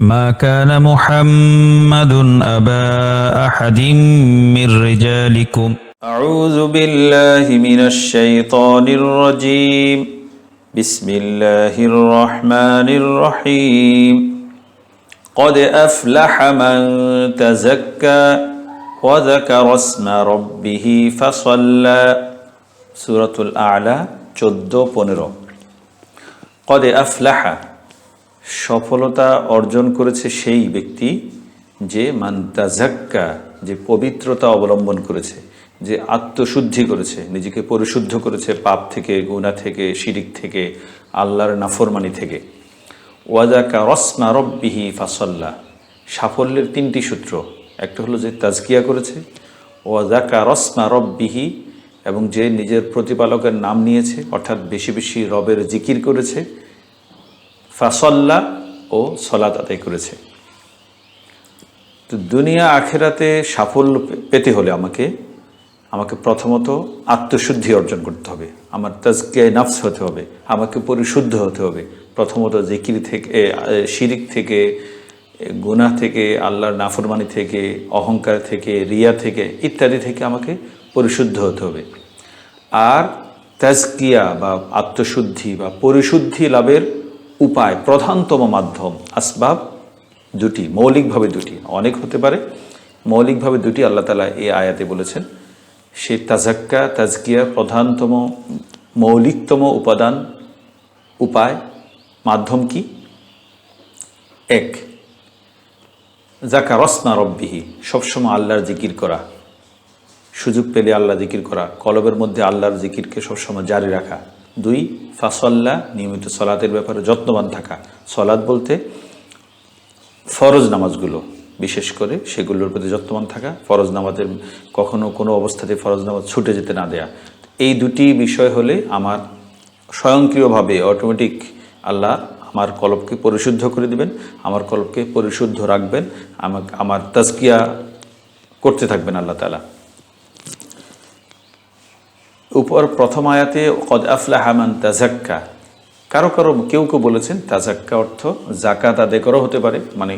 ما كان محمد أبا أحد من رجالكم أعوذ بالله من الشيطان الرجيم بسم الله الرحمن الرحيم قد أفلح من تزكى وذكر اسم ربه فصلى سورة الأعلى 14-15 قد أفلح সফলতা অর্জন করেছে সেই ব্যক্তি যে মান তাযাক্কা, যে পবিত্রতা অবলম্বন করেছে, যে আত্মশুদ্ধি করেছে, নিজেকে পরিশুদ্ধ করেছে পাপ থেকে, গুনাহ থেকে, শিরিক থেকে, আল্লাহর নাফরমানি থেকে। ওয়াযাকারা ইসমা রাব্বিহি ফাসাল্লা, সাফল্যের তিনটি সূত্র, একটা হলো যে তাজকিয়া করেছে, ওয়াযাকারা ইসমা রাব্বিহি, এবং যে নিজের প্রতিপালকের নাম নিয়েছে অর্থাৎ বেশি বেশি রবের জিকির করেছে, ফাসল্লা ও সলাত আদায় করেছে। তো দুনিয়া আখেরাতে সাফল্য পেতে হলে আমাকে প্রথমত আত্মশুদ্ধি অর্জন করতে হবে, আমার তাজকিয়ায়ে নফস হতে হবে, আমাকে পরিশুদ্ধ হতে হবে। প্রথমত জিকির থেকে, শিরিক থেকে, গুনাহ থেকে, আল্লাহর নাফরমানি থেকে, অহংকার থেকে, রিয়া থেকে ইত্যাদি থেকে আমাকে পরিশুদ্ধ হতে হবে। আর তাজকিয়া বা আত্মশুদ্ধি বা পরিশুদ্ধি লাভের উপায়, প্রধানতম মাধ্যম, আসবাব দুটি, মৌলিকভাবে দুটি, অনেক হতে পারে, মৌলিকভাবে দুটি আল্লাহ তাআলা এই আয়াতে বলেছেন। সেই তাজকিয়া প্রধানতম মৌলিকতম উপাদান, উপায়, মাধ্যম কি? এক, যাকারা ইসমা রাব্বিহি, সবসময় আল্লাহর জিকির করা, সুযোগ পেলে আল্লাহ জিকির করা, কলবের মধ্যে আল্লাহর জিকিরকে সবসময় জারি রাখা। দুই, ফাসল্লা, নিয়মিত সলাতের ব্যাপারে যত্নবান থাকা। সলাত বলতে ফরজ নামাজগুলো, বিশেষ করে সেগুলোর প্রতি যত্নবান থাকা, ফরজ নামাজের কখনো কোনো অবস্থাতে ফরজ নামাজ ছুটে যেতে না দেয়া। এই দুটি বিষয় হলে আমার স্বয়ংক্রিয়ভাবে অটোমেটিক আল্লাহ আমার কলবকে পরিশুদ্ধ করে দিবেন, আমার কলবকে পরিশুদ্ধ রাখবেন, আমার তাজকিয়া করতে থাকবেন আল্লাহ তাআলা। উপর প্রথম আয়াতে কদ আফলাহা মান তাযাক্কা, কেউ বলেছেন তাযাক্কা অর্থ যাকাত আদায় করা হতে পারে, মানে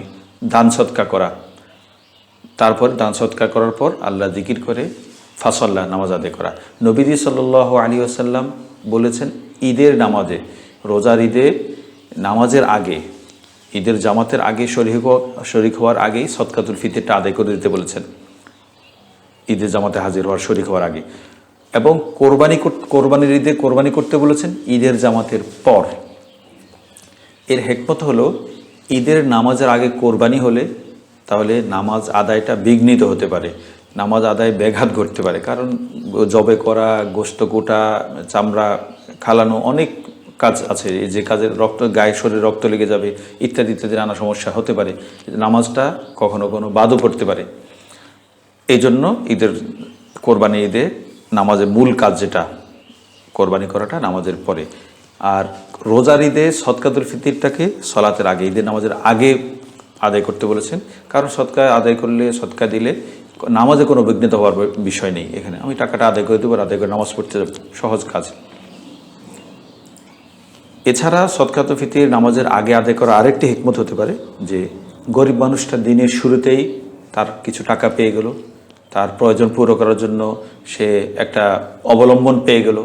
দান সদকা করা। তারপর দান সদকা করার পর আল্লাহ জিকির করে ফাসল্লা, নামাজ আদায় করা। নবীজি সাল্লাল্লাহু আলাইহি ওয়াসাল্লাম বলেছেন ঈদের নামাজে, রোজার ঈদে নামাজের আগে, ঈদের জামাতের আগে শরীক হওয়ার আগেই সদকাতুল ফিতরটা আদায় করে দিতে বলেছেন, ঈদের জামাতে হাজির হওয়ার, শরীক হওয়ার আগে। এবং কোরবানির ঈদে কোরবানি করতে বলেছেন ঈদের জামাতের পর। এর হিকমত হলো ঈদের নামাজের আগে কোরবানি হলে তাহলে নামাজ আদায়টা বিঘ্নিত হতে পারে, নামাজ আদায় ব্যাঘাত ঘটতে পারে। কারণ জবে করা, গোশত কোটা, চামড়া খালানো, অনেক কাজ আছে, যে কাজের গায়ে শরীরে রক্ত লেগে যাবে ইত্যাদি ইত্যাদি নানা সমস্যা হতে পারে, নামাজটা কখনো বাদও পড়তে পারে। এই জন্য কোরবানি ঈদে নামাজের মূল কাজ যেটা কোরবানি করাটা নামাজের পরে। আর রোজার ঈদে সদকাতুল ফিতরটাকে সলাতের আগে, ঈদের নামাজের আগে আদায় করতে বলেছেন। কারণ সদকা আদায় করলে, সদকা দিলে নামাজে কোনো বিঘ্নিত হওয়ার বিষয় নেই। এখানে আমি টাকাটা আদায় করে দেবো, আদায় করে নামাজ পড়তে যাব, সহজ কাজ। এছাড়া সদকাতুল ফিতর নামাজের আগে আদায় করা আরেকটি হিকমত হতে পারে যে গরিব মানুষটা দিনের শুরুতেই তার কিছু টাকা পেয়ে গেল, তার প্রয়োজন পুরো করার জন্য সে একটা অবলম্বন পেয়ে গেল,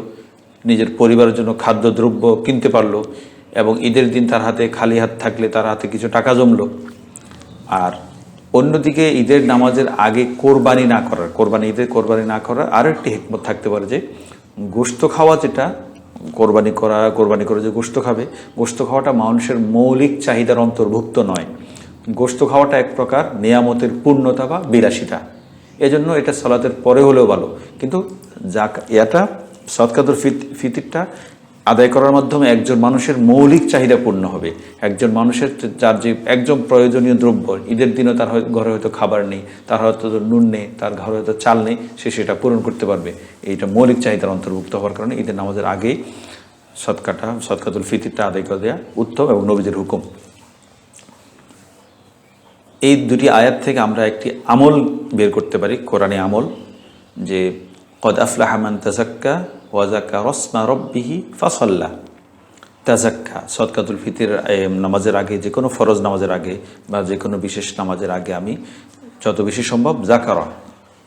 নিজের পরিবারের জন্য খাদ্যদ্রব্য কিনতে পারলো, এবং ঈদের দিন তার হাতে খালি হাত থাকলে তার হাতে কিছু টাকা জমলো। আর অন্যদিকে ঈদের নামাজের আগে ঈদের কোরবানি না করার আরও একটি হিকমত থাকতে পারে যে গোশত খাওয়া, যেটা কোরবানি করে যে গোশত খাবে, গোশত খাওয়াটা মানুষের মৌলিক চাহিদার অন্তর্ভুক্ত নয়। গোশত খাওয়াটা এক প্রকার নেয়ামতের পূর্ণতা বা বিলাসিতা, এজন্য এটা সালাতের পরে হলেও ভালো। কিন্তু এটা সদকাতুল ফিতরটা আদায় করার মাধ্যমে একজন মানুষের মৌলিক চাহিদা পূর্ণ হবে। একজন মানুষের যার যে একজন প্রয়োজনীয় দ্রব্য, ঈদের দিনও তার ঘরে হয়তো খাবার নেই, তার হয়তো নুন নেই, তার ঘরে হয়তো চাল নেই, সে সেটা পূরণ করতে পারবে। এইটা মৌলিক চাহিদার অন্তর্ভুক্ত হওয়ার কারণে ঈদের নামাজের আগেই সদকাতুল ফিতরটা আদায় করে দেওয়া উত্তম এবং নবীজির হুকুম। এই দুটি আয়াত থেকে আমরা একটি আমল বের করতে পারি, কোরআনী আমল, যে কদ আফলাহা মান তাযাক্কা ওয়া যাকারা ইসমা রাব্বিহি ফাসাল্লা। তাজাক্কা, সদকাতুল ফিতর নামাজের আগে, যে কোনো ফরজ নামাজের আগে বা যে কোনো বিশেষ নামাজের আগে আমি যত বেশি সম্ভব যাকারা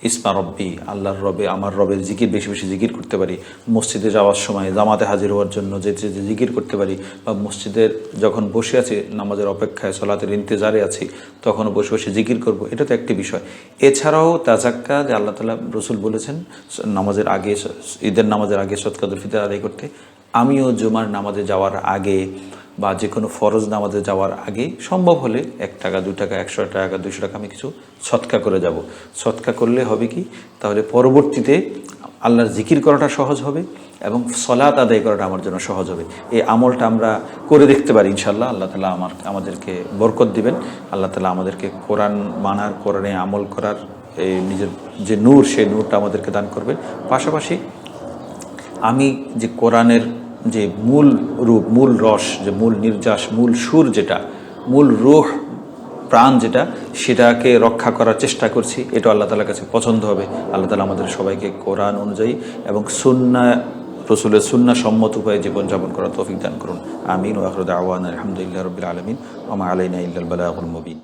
ইসমা রব্বি, আল্লাহর রবে, আমার রবের জিকির বেশি বেশি জিকির করতে পারি। মসজিদে যাওয়ার সময় জামাতে হাজির হওয়ার জন্য যে জিকির করতে পারি, বা মসজিদের যখন বসে আছি নামাজের অপেক্ষায় সলাতের ইন্তেজারে আছি তখনও বসে বসে জিকির করব, এটা তো একটি বিষয়। এছাড়াও তাজাক্কা, যে আল্লাহ তাআলা রসুল বলেছেন নামাজের আগে, ঈদের নামাজের আগে সদকাতুল ফিতর আদায় করতে। আমিও জুমার নামাজে যাওয়ার আগে বা যে কোনো ফরজ নামাজে যাওয়ার আগে সম্ভব হলে 1 টাকা 2 টাকা 100 টাকা 200 টাকা আমি কিছু সৎকা করে যাব। সৎকা করলে হবে কি, তাহলে পরবর্তীতে আল্লাহর জিকির করাটা সহজ হবে এবং সলাত আদায় করাটা আমার জন্য সহজ হবে। এই আমলটা আমরা করে দেখতে পারি ইনশাল্লাহ। আল্লাহ তাআলা আমাদেরকে বরকত দিবেন। আল্লাহ তাআলা আমাদেরকে কোরআন মানার, কোরআনে আমল করার এই নিজের যে নূর, সেই নূরটা আমাদেরকে দান করবেন। পাশাপাশি আমি যে কোরআনের যে মূল রূপ, মূল রস, যে মূল নির্যাস, মূল সুর, যেটা মূল রূহ, প্রাণ যেটা, সেটাকে রক্ষা করার চেষ্টা করছি। এটা আল্লাহ তাআলার কাছে পছন্দ হবে। আল্লাহ তাআলা আমাদের সবাইকে কোরআন অনুযায়ী এবং সুন্নাহ, রসুলের সুন্নাহ সম্মত উপায়ে জীবনযাপন করার তৌফিক দান করুন। আমিন। ওয়া আখিরু দাওয়ানা আলহামদুলিল্লাহি রাব্বিল আলামিন ওয়া মা আলাইনা ইল্লাল বালাগুল মুবিন।